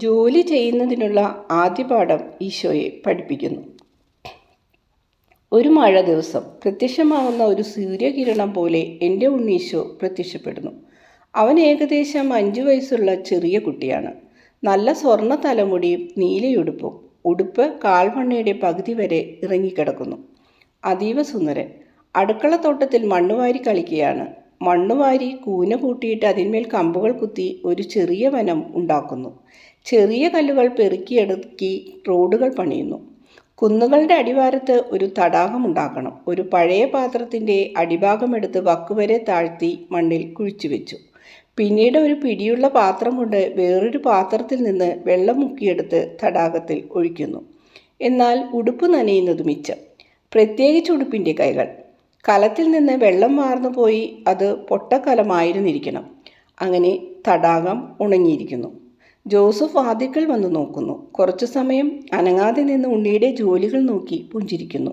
ജോലി ചെയ്യുന്നതിനുള്ള ആദ്യ പാഠം ഈശോയെ പഠിപ്പിക്കുന്നു. ഒരു മഴ ദിവസം പ്രത്യക്ഷമാവുന്ന ഒരു സൂര്യകിരണം പോലെ എൻ്റെ ഉണ്ണീശോ പ്രത്യക്ഷപ്പെടുന്നു. അവൻ ഏകദേശം 5 വയസ്സുള്ള ചെറിയ കുട്ടിയാണ്. നല്ല സ്വർണ്ണ തലമുടിയും നീലയുടുപ്പും. ഉടുപ്പ് കാൽമണ്ണയുടെ പകുതി വരെ ഇറങ്ങിക്കിടക്കുന്നു. അതീവ സുന്ദരൻ. അടുക്കളത്തോട്ടത്തിൽ മണ്ണുവാരി കളിക്കുകയാണ്. മണ്ണുവാരി കൂന കൂട്ടിയിട്ട് അതിന്മേൽ കമ്പുകൾ കുത്തി ഒരു ചെറിയ വനം ഉണ്ടാക്കുന്നു. ചെറിയ കല്ലുകൾ പെറുക്കിയെടുക്കി റോഡുകൾ പണിയുന്നു. കുന്നുകളുടെ അടിവാരത്ത് ഒരു തടാകമുണ്ടാക്കണം. ഒരു പഴയ പാത്രത്തിൻ്റെ അടിഭാഗമെടുത്ത് വക്കുവരെ താഴ്ത്തി മണ്ണിൽ കുഴിച്ചു വെച്ചു. പിന്നീട് ഒരു പിടിയുള്ള പാത്രം കൊണ്ട് വേറൊരു പാത്രത്തിൽ നിന്ന് വെള്ളം മുക്കിയെടുത്ത് തടാകത്തിൽ ഒഴിക്കുന്നു. എന്നാൽ ഉടുപ്പ് നനയുന്നത് മിച്ചം, പ്രത്യേകിച്ച് ഉടുപ്പിൻ്റെ കൈകൾ. കലത്തിൽ നിന്ന് വെള്ളം വാർന്നു പോയി അത് പൊട്ടക്കലമായിരുന്നിരിക്കണം. അങ്ങനെ തടാകം ഉണങ്ങിയിരിക്കുന്നു. ജോസഫ് വാതിൽക്കൽ വന്ന് നോക്കുന്നു. കുറച്ചു സമയം അനങ്ങാതെ നിന്ന് ഉണ്ണിയുടെ ജോലികൾ നോക്കി പുഞ്ചിരിക്കുന്നു.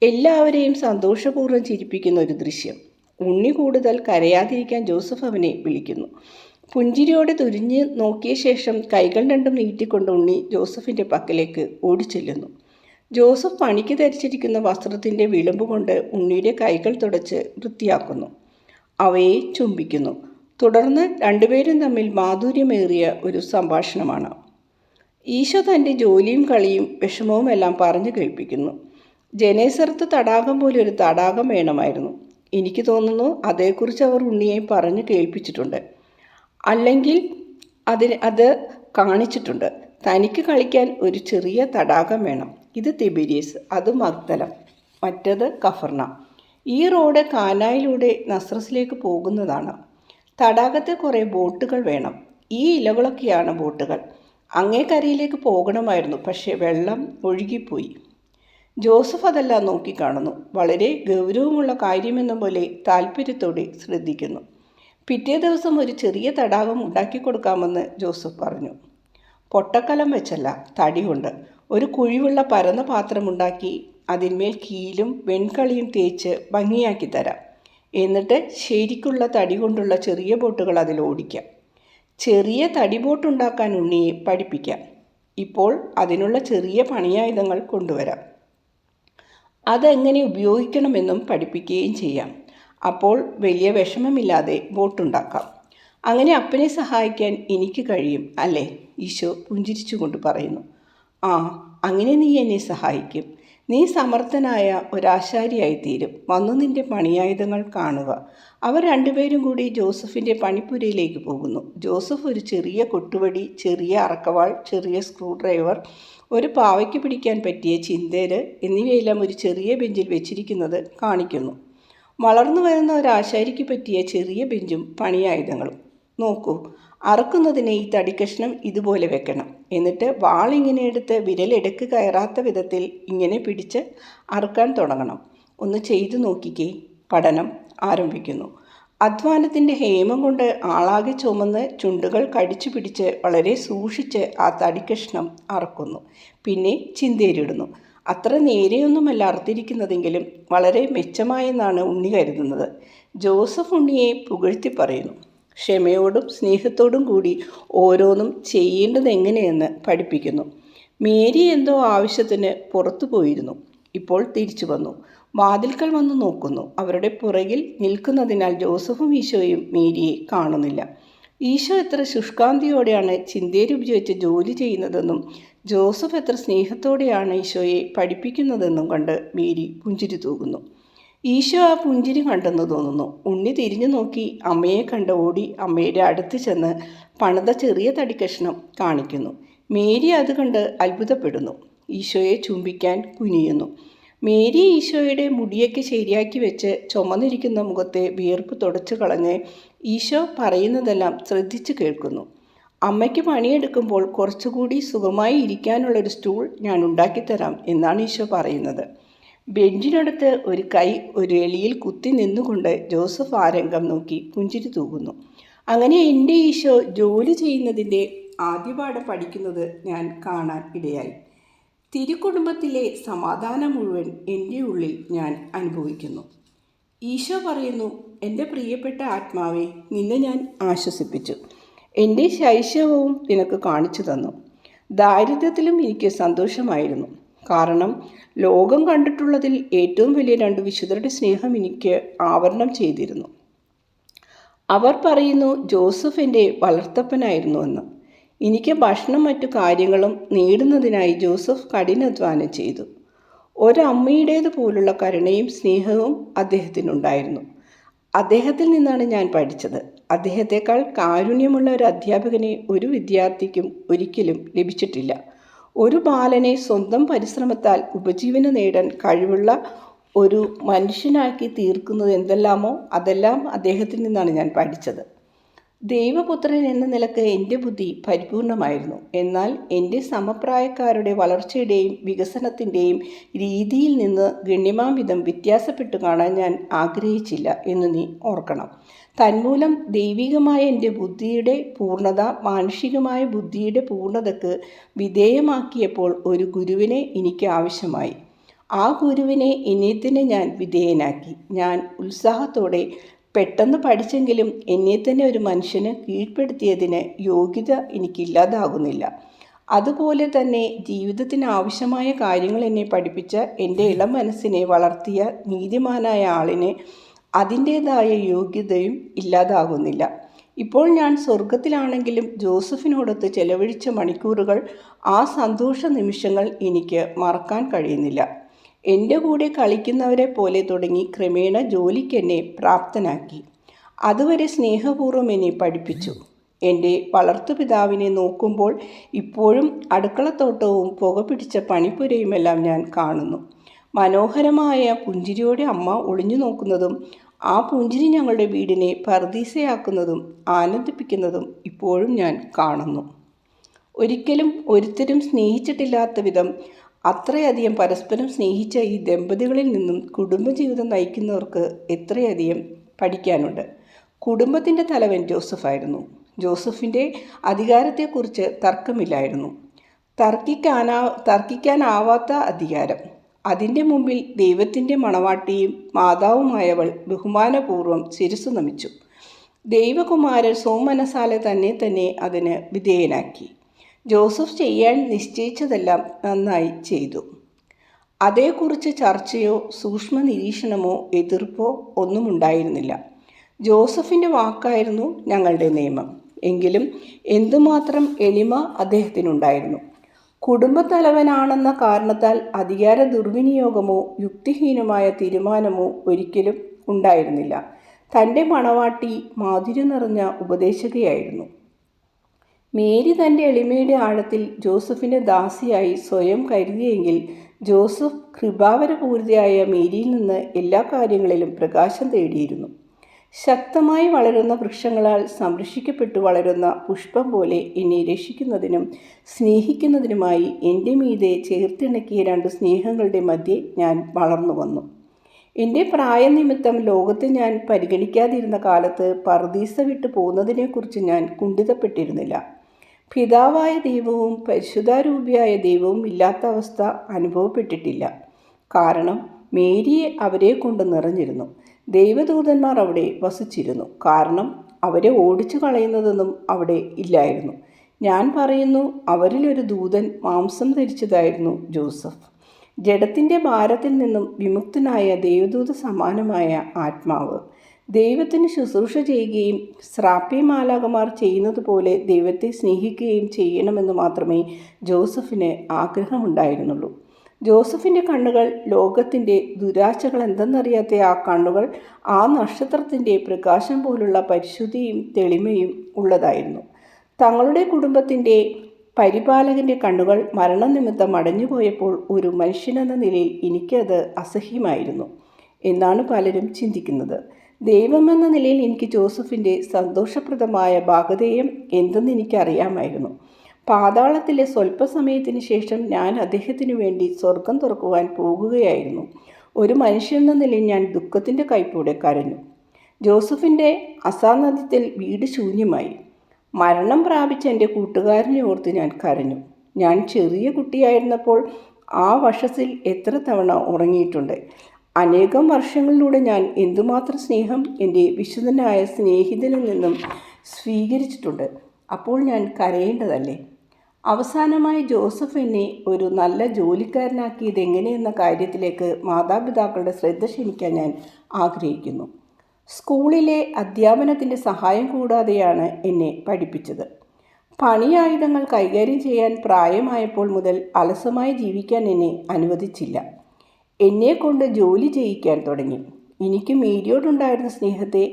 എല്ലാവരെയും സന്തോഷപൂർവ്വം ചിരിപ്പിക്കുന്ന ഒരു ദൃശ്യം. ഉണ്ണി കൂടുതൽ കരയാതിരിക്കാൻ ജോസഫ് അവനെ വിളിക്കുന്നു. പുഞ്ചിരിയോടെ തുരിഞ്ഞ് നോക്കിയ ശേഷം കൈകൾ രണ്ടും നീട്ടിക്കൊണ്ട് ഉണ്ണി ജോസഫിൻ്റെ പക്കലേക്ക് ഓടിച്ചെല്ലുന്നു. ജോസഫ് പണിക്ക് ധരിച്ചിരിക്കുന്ന വസ്ത്രത്തിൻ്റെ വിളിമ്പ് കൊണ്ട് ഉണ്ണിയുടെ കൈകൾ തുടച്ച് വൃത്തിയാക്കുന്നു. അവയെ ചുംബിക്കുന്നു. തുടർന്ന് രണ്ടുപേരും തമ്മിൽ മാധുര്യമേറിയ ഒരു സംഭാഷണമാണ്. ഈശോ തൻ്റെ ജോലിയും കളിയും വിഷമവും എല്ലാം പറഞ്ഞു കേൾപ്പിക്കുന്നു. ജനേസറത്ത് തടാകം പോലെ ഒരു തടാകം വേണമായിരുന്നു. എനിക്ക് തോന്നുന്നു അതേക്കുറിച്ച് അവർ ഉണ്ണിയെ പറഞ്ഞു കേൾപ്പിച്ചിട്ടുണ്ട്, അല്ലെങ്കിൽ അത് കാണിച്ചിട്ടുണ്ട്. തനിക്ക് കളിക്കാൻ ഒരു ചെറിയ തടാകം വേണം. ഇത് തിബിരിയസ്, അത് മഗ്ദലം, മറ്റത് കഫർനാം. ഈ റോഡ് കാനായിലൂടെ നസ്രസിലേക്ക് പോകുന്നതാണ്. തടാകത്തിൽ കുറേ ബോട്ടുകൾ വേണം. ഈ ഇലകളൊക്കെയാണ് ബോട്ടുകൾ. അങ്ങേ കരയിലേക്ക് പോകണമായിരുന്നു, പക്ഷേ വെള്ളം ഒഴുകിപ്പോയി. ജോസഫ് അതെല്ലാം നോക്കിക്കാണുന്നു. വളരെ ഗൗരവമുള്ള കാര്യമെന്ന പോലെ താല്പര്യത്തോടെ ശ്രദ്ധിക്കുന്നു. പിറ്റേ ദിവസം ഒരു ചെറിയ തടാകം ഉണ്ടാക്കിക്കൊടുക്കാമെന്ന് ജോസഫ് പറഞ്ഞു. പൊട്ടക്കലം വെച്ചല്ല, തടി കൊണ്ട് ഒരു കുഴിവുള്ള പരന്ന പാത്രമുണ്ടാക്കി അതിന്മേൽ കീലും വെൺകളിയും തേച്ച് ഭംഗിയാക്കി തരാം. എന്നിട്ട് ശരിക്കുള്ള തടി കൊണ്ടുള്ള ചെറിയ ബോട്ടുകൾ അതിൽ ഓടിക്കാം. ചെറിയ തടി ബോട്ടുണ്ടാക്കാൻ ഉണ്ണിയെ പഠിപ്പിക്കാം. ഇപ്പോൾ അതിനുള്ള ചെറിയ പണിയായുധങ്ങൾ കൊണ്ടുവരാം. അതെങ്ങനെ ഉപയോഗിക്കണമെന്നും പഠിപ്പിക്കുകയും ചെയ്യാം. അപ്പോൾ വലിയ വിഷമമില്ലാതെ ബോട്ടുണ്ടാക്കാം. അങ്ങനെ അപ്പനെ സഹായിക്കാൻ എനിക്ക് കഴിയും, അല്ലേ? ഈശോ പുഞ്ചിരിച്ചുകൊണ്ട് പറയുന്നു. ആ, അങ്ങനെ നീ എന്നെ സഹായിക്കും. നീ സമർത്ഥനായ ഒരാശാരിയായിത്തീരും. വന്നു നിന്റെ പണിയായുധങ്ങൾ കാണുക. അവർ രണ്ടുപേരും കൂടി ജോസഫിൻ്റെ പണിപ്പുരയിലേക്ക് പോകുന്നു. ജോസഫ് ഒരു ചെറിയ കൊട്ടുവടി, ചെറിയ അറക്കവാൾ, ചെറിയ സ്ക്രൂ ഡ്രൈവർ, ഒരു പാവയ്ക്ക് പിടിക്കാൻ പറ്റിയ ചിന്തേര് എന്നിവയെല്ലാം ഒരു ചെറിയ ബെഞ്ചിൽ വെച്ചിരിക്കുന്നത് കാണിക്കുന്നു. വളർന്നു വരുന്ന ഒരാശാരിക്ക് പറ്റിയ ചെറിയ ബെഞ്ചും പണിയായുധങ്ങളും. നോക്കൂ, അറക്കുന്നതിന് ഈ തടിക്കഷ്ണം ഇതുപോലെ വെക്കണം. എന്നിട്ട് വാളിങ്ങനെ എടുത്ത് വിരലെടുക്ക് കയറാത്ത വിധത്തിൽ ഇങ്ങനെ പിടിച്ച് അറുക്കാൻ തുടങ്ങണം. ഒന്ന് ചെയ്തു നോക്കിക്കേ. പഠനം ആരംഭിക്കുന്നു. അധ്വാനത്തിൻ്റെ ഹേമം കൊണ്ട് ആളാകെ ചുമന്ന് ചുണ്ടുകൾ കടിച്ചു പിടിച്ച് വളരെ സൂക്ഷിച്ച് ആ തടിക്കഷ്ണം അറക്കുന്നു. പിന്നെ ചിന്തേരിടുന്നു. അത്ര നേരെയൊന്നുമല്ല അറുത്തിരിക്കുന്നതെങ്കിലും വളരെ മെച്ചമായെന്നാണ് ഉണ്ണി കരുതുന്നത്. ജോസഫ് ഉണ്ണിയെ പുകഴ്ത്തി പറയുന്നു. ക്ഷമയോടും സ്നേഹത്തോടും കൂടി ഓരോന്നും ചെയ്യേണ്ടത് എങ്ങനെയെന്ന് പഠിപ്പിക്കുന്നു. മേരി എന്തോ ആവശ്യത്തിന് പുറത്തു പോയിരുന്നു. ഇപ്പോൾ തിരിച്ചു വന്നു. വാതിൽക്കൽ വന്ന് നോക്കുന്നു. അവരുടെ പുറകിൽ നിൽക്കുന്നതിനാൽ ജോസഫും ഈശോയും മേരിയെ കാണുന്നില്ല. ഈശോ എത്ര ശുഷ്കാന്തിയോടെയാണ് ചിന്തേരി ഉപയോഗിച്ച് ജോലി ചെയ്യുന്നതെന്നും ജോസഫ് എത്ര സ്നേഹത്തോടെയാണ് ഈശോയെ പഠിപ്പിക്കുന്നതെന്നും കണ്ട് മേരി പുഞ്ചിരി തൂകുന്നു. ഈശോ ആ പുഞ്ചിരി കണ്ടെന്ന് തോന്നുന്നു. ഉണ്ണി തിരിഞ്ഞു നോക്കി അമ്മയെ കണ്ട് ഓടി അമ്മയുടെ അടുത്ത് ചെന്ന് പണിത ചെറിയ തടിക്കഷ്ണം കാണിക്കുന്നു. മേരി അത് കണ്ട് അത്ഭുതപ്പെടുന്നു. ഈശോയെ ചുംബിക്കാൻ കുനിയുന്നു. മേരി ഈശോയുടെ മുടിയൊക്കെ ശരിയാക്കി വെച്ച് ചുമന്നിരിക്കുന്ന മുഖത്തെ വിയർപ്പ് തുടച്ചു കളഞ്ഞ് ഈശോ പറയുന്നതെല്ലാം ശ്രദ്ധിച്ചു കേൾക്കുന്നു. അമ്മയ്ക്ക് പണിയെടുക്കുമ്പോൾ കുറച്ചുകൂടി സുഖമായി ഇരിക്കാനുള്ളൊരു സ്റ്റൂൾ ഞാൻ ഉണ്ടാക്കിത്തരാം എന്നാണ് ഈശോ പറയുന്നത്. ബെഞ്ചിനടുത്ത് ഒരു കൈ ഒരു എളിയിൽ കുത്തി നിന്നുകൊണ്ട് ജോസഫ് ആ രംഗം നോക്കി പുഞ്ചിരി തൂകുന്നു. അങ്ങനെ എൻ്റെ ഈശോ ജോലി ചെയ്യുന്നതിൻ്റെ ആദ്യപാഠം പഠിക്കുന്നത് ഞാൻ കാണാൻ ഇടയായി. തിരുക്കുടുംബത്തിലെ സമാധാനം മുഴുവൻ എൻ്റെ ഉള്ളിൽ ഞാൻ അനുഭവിക്കുന്നു. ഈശോ പറയുന്നു, എൻ്റെ പ്രിയപ്പെട്ട ആത്മാവെ, നിന്നെ ഞാൻ ആശ്വസിപ്പിച്ചു. എൻ്റെ ശൈശവവും നിനക്ക് കാണിച്ചു തന്നു. ദാരിദ്ര്യത്തിലും എനിക്ക് സന്തോഷമായിരുന്നു. കാരണം ലോകം കണ്ടിട്ടുള്ളതിൽ ഏറ്റവും വലിയ 2 വിശുദ്ധരുടെ സ്നേഹം എനിക്ക് ആവരണം ചെയ്തിരുന്നു. അവർ പറയുന്നു ജോസഫ് എൻ്റെ വളർത്തപ്പനായിരുന്നുവെന്ന്. എനിക്ക് ഭക്ഷണം മറ്റു കാര്യങ്ങളും നേടുന്നതിനായി ജോസഫ് കഠിനാധ്വാനം ചെയ്തു. ഒരമ്മയുടേതുപോലുള്ള കരുണയും സ്നേഹവും അദ്ദേഹത്തിനുണ്ടായിരുന്നു. അദ്ദേഹത്തിൽ നിന്നാണ് ഞാൻ പഠിച്ചത്. അദ്ദേഹത്തെക്കാൾ കാരുണ്യമുള്ള ഒരു അധ്യാപകനെ ഒരു വിദ്യാർത്ഥിക്കും ഒരിക്കലും ലഭിച്ചിട്ടില്ല. ഒരു ബാലനെ സ്വന്തം പരിശ്രമത്താൽ ഉപജീവനം നേടാൻ കഴിവുള്ള ഒരു മനുഷ്യനാക്കി തീർക്കുന്നത് എന്തെല്ലാമോ അതെല്ലാം അദ്ദേഹത്തിൽ നിന്നാണ് ഞാൻ പഠിച്ചത്. ദൈവപുത്രൻ എന്ന നിലക്ക് എൻ്റെ ബുദ്ധി പരിപൂർണമായിരുന്നു. എന്നാൽ എൻ്റെ സമപ്രായക്കാരുടെ വളർച്ചയുടെയും വികസനത്തിൻ്റെയും രീതിയിൽ നിന്ന് ഗണ്യമാംവിധം വ്യത്യാസപ്പെട്ടു കാണാൻ ഞാൻ ആഗ്രഹിച്ചില്ല എന്ന് നീ ഓർക്കണം. തന്മൂലം ദൈവികമായ എൻ്റെ ബുദ്ധിയുടെ പൂർണ്ണത മാനുഷികമായ ബുദ്ധിയുടെ പൂർണ്ണതയ്ക്ക് വിധേയമാക്കിയപ്പോൾ ഒരു ഗുരുവിനെ എനിക്ക് ആവശ്യമായി. ആ ഗുരുവിനെ എന്നെ ഞാൻ വിധേയനാക്കി. ഞാൻ ഉത്സാഹത്തോടെ പെട്ടെന്ന് പഠിച്ചെങ്കിലും എന്നെ തന്നെ ഒരു മനുഷ്യന് കീഴ്പ്പെടുത്തിയതിന് യോഗ്യത എനിക്കില്ലാതാകുന്നില്ല. അതുപോലെ തന്നെ ജീവിതത്തിന് ആവശ്യമായ കാര്യങ്ങൾ എന്നെ പഠിപ്പിച്ച എൻ്റെ ഇളം മനസ്സിനെ വളർത്തിയ നീതിമാനായ ആളിന് അതിൻ്റേതായ യോഗ്യതയും ഇല്ലാതാകുന്നില്ല. ഇപ്പോൾ ഞാൻ സ്വർഗത്തിലാണെങ്കിലും ജോസഫിനോടൊത്ത് ചെലവഴിച്ച മണിക്കൂറുകൾ, ആ സന്തോഷ നിമിഷങ്ങൾ എനിക്ക് മറക്കാൻ കഴിയുന്നില്ല. എൻ്റെ കൂടെ കളിക്കുന്നവരെ പോലെ തുടങ്ങി ക്രമേണ ജോലിക്കെന്നെ പ്രാപ്തനാക്കി. അതുവരെ സ്നേഹപൂർവ്വം എന്നെ പഠിപ്പിച്ചു. എൻ്റെ വളർത്തുപിതാവിനെ നോക്കുമ്പോൾ ഇപ്പോഴും അടുക്കളത്തോട്ടവും പുകപിടിച്ച പണിപ്പുരയുമെല്ലാം ഞാൻ കാണുന്നു. മനോഹരമായ പുഞ്ചിരിയോടെ അമ്മ ഒളിഞ്ഞു നോക്കുന്നതും ആ പുഞ്ചിരി ഞങ്ങളുടെ വീടിനെ പറുദീസയാക്കുന്നതും ആനന്ദിപ്പിക്കുന്നതും ഇപ്പോഴും ഞാൻ കാണുന്നു. ഒരിക്കലും ഒരുത്തരും സ്നേഹിച്ചിട്ടില്ലാത്ത വിധം അത്രയധികം പരസ്പരം സ്നേഹിച്ച ഈ ദമ്പതികളിൽ നിന്നും കുടുംബജീവിതം നയിക്കുന്നവർക്ക് എത്രയധികം പഠിക്കാനുണ്ട്. കുടുംബത്തിൻ്റെ തലവൻ ജോസഫായിരുന്നു. ജോസഫിൻ്റെ അധികാരത്തെക്കുറിച്ച് തർക്കമില്ലായിരുന്നു. തർക്കിക്കാനാവാത്ത അധികാരം. അതിൻ്റെ മുമ്പിൽ ദൈവത്തിൻ്റെ മണവാട്ടിയും മാതാവുമായവൾ ബഹുമാനപൂർവ്വം ശിരസ്സു നമിച്ചു. ദൈവകുമാരൻ സോമനസാലെ തന്നെ അതിന് വിധേയനാക്കി. ജോസഫ് ചെയ്യാൻ നിശ്ചയിച്ചതെല്ലാം നന്നായി ചെയ്തു. അതേക്കുറിച്ച് ചർച്ചയോ സൂക്ഷ്മ നിരീക്ഷണമോ എതിർപ്പോ ഒന്നും ഉണ്ടായിരുന്നില്ല. ജോസഫിൻ്റെ വാക്കായിരുന്നു ഞങ്ങളുടെ നിയമം. എങ്കിലും എന്തുമാത്രം എളിമ അദ്ദേഹത്തിനുണ്ടായിരുന്നു. കുടുംബത്തലവനാണെന്ന കാരണത്താൽ അധികാര ദുർവിനിയോഗമോ യുക്തിഹീനമായ തീരുമാനമോ ഒരിക്കലും ഉണ്ടായിരുന്നില്ല. തൻ്റെ മണവാട്ടി മാധുര്യം നിറഞ്ഞ ഉപദേശകയായിരുന്നു. മേരി തൻ്റെ എളിമയുടെ ആഴത്തിൽ ജോസഫിൻ്റെ ദാസിയായി സ്വയം കരുതിയെങ്കിൽ ജോസഫ് കൃപാവരപൂരിതയായ മേരിയിൽ നിന്ന് എല്ലാ കാര്യങ്ങളിലും പ്രകാശം തേടിയിരുന്നു. ശക്തമായി വളരുന്ന വൃക്ഷങ്ങളാൽ സംരക്ഷിക്കപ്പെട്ടു വളരുന്ന പുഷ്പം പോലെ എന്നെ രക്ഷിക്കുന്നതിനും സ്നേഹിക്കുന്നതിനുമായി എൻ്റെ മീതെ ചേർത്തിണക്കിയ 2 സ്നേഹങ്ങളുടെ മധ്യേ ഞാൻ വളർന്നു വന്നു. എൻ്റെ പ്രായനിമിത്തം ലോകത്തെ ഞാൻ പരിഗണിക്കാതിരുന്ന കാലത്ത് പറുദീസ വിട്ടു പോകുന്നതിനെക്കുറിച്ച് ഞാൻ കുണ്ഠിതപ്പെട്ടിരുന്നില്ല. പിതാവായ ദൈവവും പരിശുദ്ധാരൂപിയായ ദൈവവും ഇല്ലാത്ത അവസ്ഥ അനുഭവപ്പെട്ടിട്ടില്ല. കാരണം മേരിയെ അവരെ കൊണ്ട് നിറഞ്ഞിരുന്നു. ദൈവദൂതന്മാർ അവിടെ വസിച്ചിരുന്നു. കാരണം അവരെ ഓടിച്ചു കളയുന്നതൊന്നും അവിടെ ഇല്ലായിരുന്നു. ഞാൻ പറയുന്നു, അവരിലൊരു ദൂതൻ മാംസം ധരിച്ചതായിരുന്നു ജോസഫ്. ജഡത്തിൻ്റെ ഭാരത്തിൽ നിന്നും വിമുക്തനായ ദൈവദൂത സമാനമായ ആത്മാവ്. ദൈവത്തിന് ശുശ്രൂഷ ചെയ്യുകയും ശ്രാപ്യമാലാകമാർ ചെയ്യുന്നത് പോലെ ദൈവത്തെ സ്നേഹിക്കുകയും ചെയ്യണമെന്ന് മാത്രമേ ജോസഫിന് ആഗ്രഹമുണ്ടായിരുന്നുള്ളൂ. ജോസഫിൻ്റെ കണ്ണുകൾ ലോകത്തിൻ്റെ ദുരാശകൾ എന്തെന്നറിയാത്ത ആ കണ്ണുകൾ ആ നക്ഷത്രത്തിൻ്റെ പ്രകാശം പോലുള്ള പരിശുദ്ധിയും തെളിമയും ഉള്ളതായിരുന്നു. തങ്ങളുടെ കുടുംബത്തിൻ്റെ പരിപാലകൻ്റെ കണ്ണുകൾ മരണനിമിത്തം അടഞ്ഞുപോയപ്പോൾ ഒരു മനുഷ്യനെന്ന നിലയിൽ എനിക്കത് അസഹ്യമായിരുന്നു എന്നാണ് പലരും ചിന്തിക്കുന്നത്. ദൈവമെന്ന നിലയിൽ എനിക്ക് ജോസഫിൻ്റെ സന്തോഷപ്രദമായ ഭാഗധേയം എന്തെന്ന് എനിക്കറിയാമായിരുന്നു. പാതാളത്തിലെ സ്വല്പസമയത്തിന് ശേഷം ഞാൻ അദ്ദേഹത്തിനു വേണ്ടി സ്വർഗം തുറക്കുവാൻ പോകുകയായിരുന്നു. ഒരു മനുഷ്യനെന്ന നിലയിൽ ഞാൻ ദുഃഖത്തിൻ്റെ കയ്പോടെ കരഞ്ഞു. ജോസഫിൻ്റെ അസാന്നിധ്യത്തിൽ വീട് ശൂന്യമായി. മരണം പ്രാപിച്ച എൻ്റെ കൂട്ടുകാരനെ ഓർത്ത് ഞാൻ കരഞ്ഞു. ഞാൻ ചെറിയ കുട്ടിയായിരുന്നപ്പോൾ ആ വശത്തിൽ എത്ര തവണ ഉറങ്ങിയിട്ടുണ്ട്. അനേകം വർഷങ്ങളിലൂടെ ഞാൻ എന്തുമാത്രം സ്നേഹം എൻ്റെ വിശുദ്ധനായ സ്നേഹിതനിൽ നിന്നും സ്വീകരിച്ചിട്ടുണ്ട്. അപ്പോൾ ഞാൻ കരയേണ്ടതല്ലേ? അവസാനമായി ജോസഫ് എന്നെ ഒരു നല്ല ജോലിക്കാരനാക്കിയത് എങ്ങനെയെന്ന കാര്യത്തിലേക്ക് മാതാപിതാക്കളുടെ ശ്രദ്ധ ക്ഷണിക്കാൻ ഞാൻ ആഗ്രഹിക്കുന്നു. സ്കൂളിലെ അധ്യാപനത്തിൻ്റെ സഹായം കൂടാതെയാണ് എന്നെ പഠിപ്പിച്ചത്. പണിയായുധങ്ങൾ കൈകാര്യം ചെയ്യാൻ പ്രായമായപ്പോൾ മുതൽ അലസമായി ജീവിക്കാൻ എന്നെ അനുവദിച്ചില്ല. എന്നെക്കൊണ്ട് ജോലി ചെയ്യിക്കാൻ തുടങ്ങി. എനിക്ക് മേരിയോടുണ്ടായിരുന്ന സ്നേഹത്തെ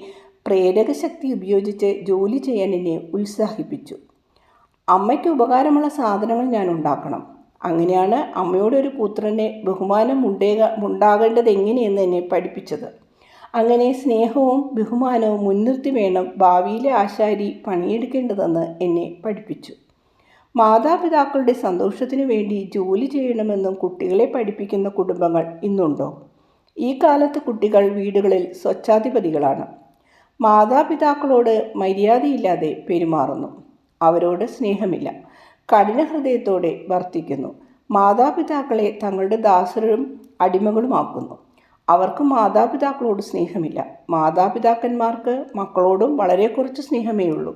പ്രേരകശക്തി ഉപയോഗിച്ച് ജോലി ചെയ്യാൻ എന്നെ ഉത്സാഹിപ്പിച്ചു. അമ്മയ്ക്ക് ഉപകാരമുള്ള സാധനങ്ങൾ ഞാൻ ഉണ്ടാക്കണം. അങ്ങനെയാണ് അമ്മയോടൊരു പുത്രനെ ബഹുമാനം ഉണ്ടാകേണ്ടത് എങ്ങനെയെന്ന് എന്നെ പഠിപ്പിച്ചത്. അങ്ങനെ സ്നേഹവും ബഹുമാനവും മുൻനിർത്തി വേണം ഭാവിയിലെ ആശാരി പണിയെടുക്കേണ്ടതെന്ന് എന്നെ പഠിപ്പിച്ചു. മാതാപിതാക്കളുടെ സന്തോഷത്തിനു വേണ്ടി ജോലി ചെയ്യണമെന്നും കുട്ടികളെ പഠിപ്പിക്കുന്ന കുടുംബങ്ങൾ ഇന്നുണ്ടോ? ഈ കാലത്ത് കുട്ടികൾ വീടുകളിൽ സ്വച്ഛാധിപതികളാണ്. മാതാപിതാക്കളോട് മര്യാദയില്ലാതെ പെരുമാറുന്നു. അവരോട് സ്നേഹമില്ല. കഠിന ഹൃദയത്തോടെ വർത്തിക്കുന്നു. മാതാപിതാക്കളെ തങ്ങളുടെ ദാസരും അടിമകളുമാക്കുന്നു. അവർക്ക് മാതാപിതാക്കളോട് സ്നേഹമില്ല. മാതാപിതാക്കന്മാർക്ക് മക്കളോടും വളരെ കുറച്ച് സ്നേഹമേ ഉള്ളൂ.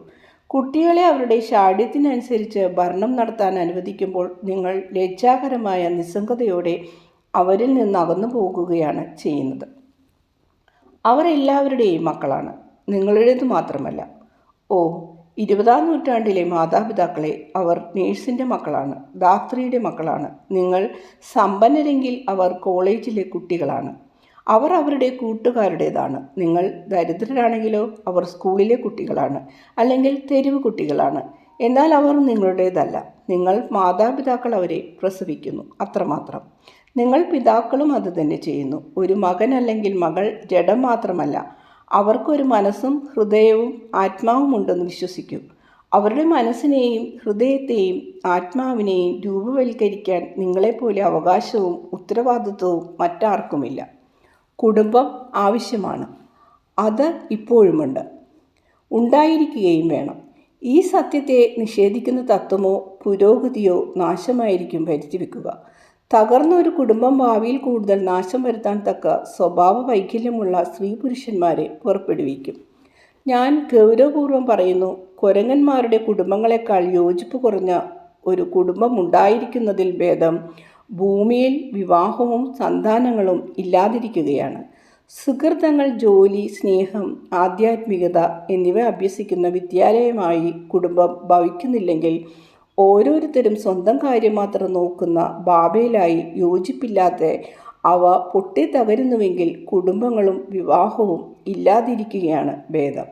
കുട്ടികളെ അവരുടെ ശാഠ്യത്തിനനുസരിച്ച് ഭരണം നടത്താൻ അനുവദിക്കുമ്പോൾ നിങ്ങൾ ലജ്ജാകരമായ നിസ്സംഗതയോടെ അവരിൽ നിന്ന് അകന്നു പോകുകയാണ് ചെയ്യുന്നത്. അവർ എല്ലാവരുടെയും മക്കളാണ്, നിങ്ങളുടേത് മാത്രമല്ല. ഓ, 20-ാം നൂറ്റാണ്ടിലെ മാതാപിതാക്കളെ, അവർ നേഴ്സിൻ്റെ മക്കളാണ്, ധാത്രിയുടെ മക്കളാണ്. നിങ്ങൾ സമ്പന്നരെങ്കിൽ അവർ കോളേജിലെ കുട്ടികളാണ്. അവർ അവരുടെ കൂട്ടുകാരുടേതാണ്. നിങ്ങൾ ദരിദ്രരാണെങ്കിലോ അവർ സ്കൂളിലെ കുട്ടികളാണ്, അല്ലെങ്കിൽ തെരുവ് കുട്ടികളാണ്. എന്നാൽ അവർ നിങ്ങളുടേതല്ല. നിങ്ങൾ മാതാപിതാക്കൾ അവരെ പ്രസവിക്കുന്നു, അത്രമാത്രം. നിങ്ങൾ പിതാക്കളും അത് തന്നെ ചെയ്യുന്നു. ഒരു മകൻ അല്ലെങ്കിൽ മകൾ ജഡം മാത്രമല്ല, അവർക്കൊരു മനസ്സും ഹൃദയവും ആത്മാവും ഉണ്ടെന്ന് വിശ്വസിക്കൂ. അവരുടെ മനസ്സിനെയും ഹൃദയത്തെയും ആത്മാവിനെയും രൂപവൽക്കരിക്കാൻ നിങ്ങളെപ്പോലെ അവകാശവും ഉത്തരവാദിത്വവും മറ്റാർക്കുമില്ല. കുടുംബം ആവശ്യമാണ്. അത് ഇപ്പോഴുമുണ്ട്, ഉണ്ടായിരിക്കുകയും വേണം. ഈ സത്യത്തെ നിഷേധിക്കുന്ന തത്വമോ പുരോഗതിയോ നാശമായിരിക്കും വരുത്തിവെക്കുക. തകർന്ന ഒരു കുടുംബം ഭാവിയിൽ കൂടുതൽ നാശം വരുത്താൻ തക്ക സ്വഭാവ വൈകല്യമുള്ള സ്ത്രീ പുരുഷന്മാരെ പുറപ്പെടുവിക്കും. ഞാൻ ഗൗരവപൂർവ്വം പറയുന്നു, കുരങ്ങന്മാരുടെ കുടുംബങ്ങളെക്കാൾ യോജിപ്പ് കുറഞ്ഞ ഒരു കുടുംബം ഉണ്ടായിരിക്കുന്നതിൽ ഭേദം ഭൂമിയിൽ വിവാഹവും സന്താനങ്ങളും ഇല്ലാതിരിക്കുകയാണ്. സുഹൃത്തങ്ങൾ, ജോലി, സ്നേഹം, ആധ്യാത്മികത എന്നിവ അഭ്യസിക്കുന്ന വിദ്യാലയമായി കുടുംബം ഭവിക്കുന്നില്ലെങ്കിൽ ഓരോരുത്തരും സ്വന്തം കാര്യം മാത്രം നോക്കുന്ന ബാബേലായി യോജിപ്പില്ലാത്ത അവ പൊട്ടിത്തകരുന്നുവെങ്കിൽ കുടുംബങ്ങളും വിവാഹവും ഇല്ലാതിരിക്കുകയാണ് ഭേദം.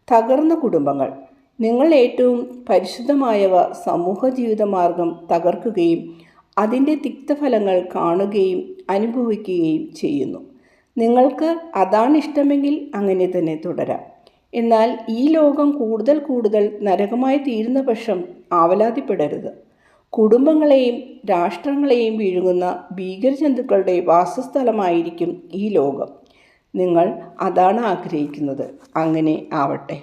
തകർന്ന കുടുംബങ്ങൾ. നിങ്ങൾ ഏറ്റവും പരിശുദ്ധമായവ സമൂഹ ജീവിതമാർഗം തകർക്കുകയും അതിൻ്റെ തിക്തഫലങ്ങൾ കാണുകയും അനുഭവിക്കുകയും ചെയ്യുന്നു. നിങ്ങൾക്ക് അതാണ് ഇഷ്ടമെങ്കിൽ അങ്ങനെ തന്നെ തുടരാം. എന്നാൽ ഈ ലോകം കൂടുതൽ നരകമായി തീരുന്ന പക്ഷം ആവലാതിപ്പെടരുത്. കുടുംബങ്ങളെയും രാഷ്ട്രങ്ങളെയും വിഴുങ്ങുന്ന ഭീകരജന്തുക്കളുടെ വാസസ്ഥലമായിരിക്കും ഈ ലോകം. നിങ്ങൾ അതാണ് ആഗ്രഹിക്കുന്നത്. അങ്ങനെ ആവട്ടെ.